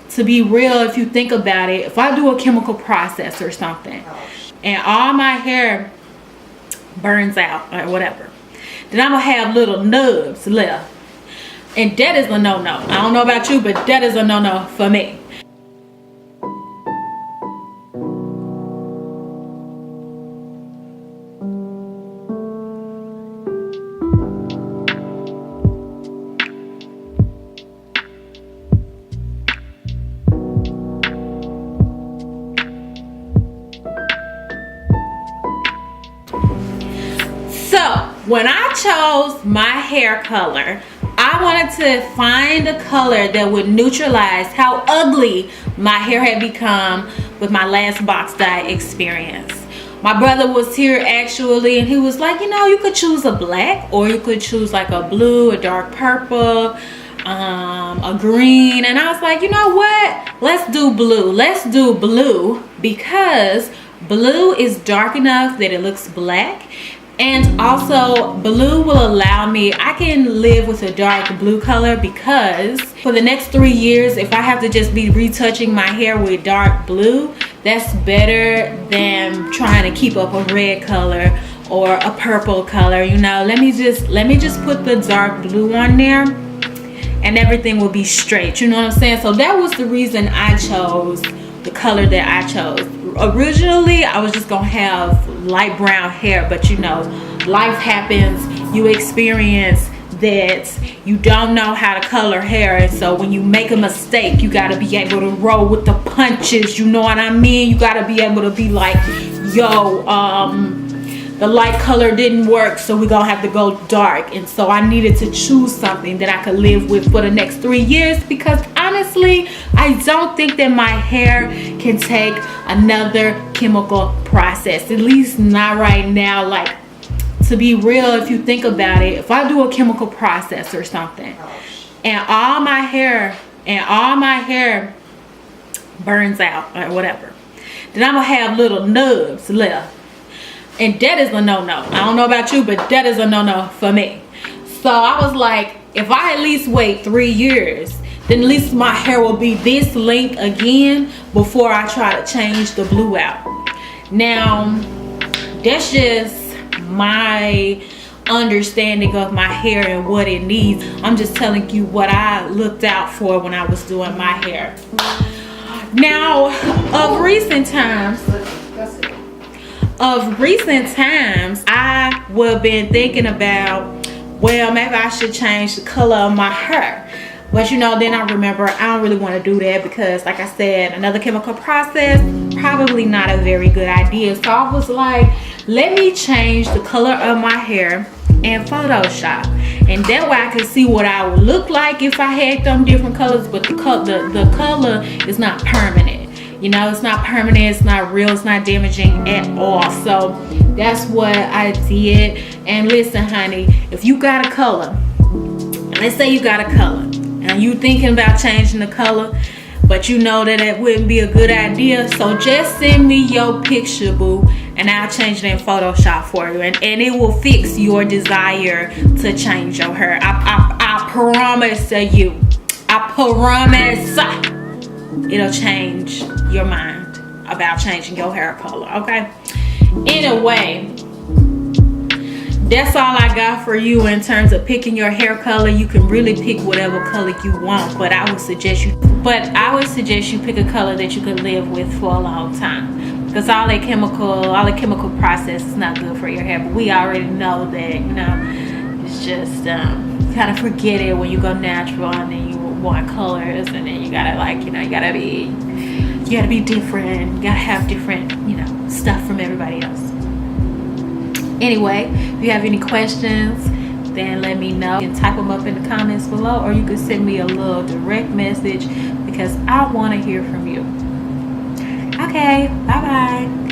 to be real, if you think about it, if I do a chemical process or something and all my hair burns out or whatever, then I'm gonna have little nubs left, and that is a no-no. I don't know about you, but that is a no-no for me. So when I chose my hair color, I wanted to find a color that would neutralize how ugly my hair had become with my last box dye experience. My brother was here actually, and he was like, you know, you could choose a black, or you could choose like a blue, a dark purple, a green. And I was like, you know what, let's do blue. Let's do blue because blue is dark enough that it looks black. And also blue will allow me, I can live with a dark blue color, because for the next 3 years, if I have to just be retouching my hair with dark blue, that's better than trying to keep up a red color or a purple color. You know, let me just put the dark blue on there and everything will be straight. You know what I'm saying? So that was the reason I chose the color that I chose. Originally, I was just gonna have light brown hair, but you know, life happens. You experience that you don't know how to color hair, and so when you make a mistake, you gotta be able to roll with the punches. You know what I mean? You gotta be able to be like, yo, the light color didn't work, so we're gonna have to go dark. And so I needed to choose something that I could live with for the next 3 years, because honestly, I don't think that my hair can take another chemical process, at least not right now. Like, to be real, if you think about it, if I do a chemical process or something and all my hair burns out or whatever, then I'm gonna have little nubs left. And that is a no-no. I don't know about you, but that is a no-no for me. So I was like, if I at least wait 3 years, then at least my hair will be this length again before I try to change the blue out. Now, that's just my understanding of my hair and what it needs. I'm just telling you what I looked out for when I was doing my hair. Now, of recent times, I would have been thinking about, well, maybe I should change the color of my hair. But you know, then I remember I don't really want to do that, because like I said, another chemical process, probably not a very good idea. So I was like, let me change the color of my hair in Photoshop, and that way I could see what I would look like if I had them different colors. But the color is not permanent. You know, it's not permanent, it's not real, it's not damaging at all. So that's what I did. And listen, honey, if you got a color, let's say you got a color and you thinking about changing the color, but you know that it wouldn't be a good idea, so just send me your picture, boo, and I'll change it in Photoshop for you, and it will fix your desire to change your hair. I promise you. I promise. It'll change your mind about changing your hair color, okay? Anyway, that's all I got for you in terms of picking your hair color. You can really pick whatever color you want, but I would suggest you pick a color that you can live with for a long time, because all the chemical process is not good for your hair. But we already know that, you know, it's just kind of forget it when you go natural, and then you want colors, and then you gotta, like, you know, you gotta be different. You gotta have different, you know, stuff from everybody else. Anyway, if you have any questions, then let me know. You can type them up in the comments below, or you can send me a little direct message, because I want to hear from you. Okay, bye bye.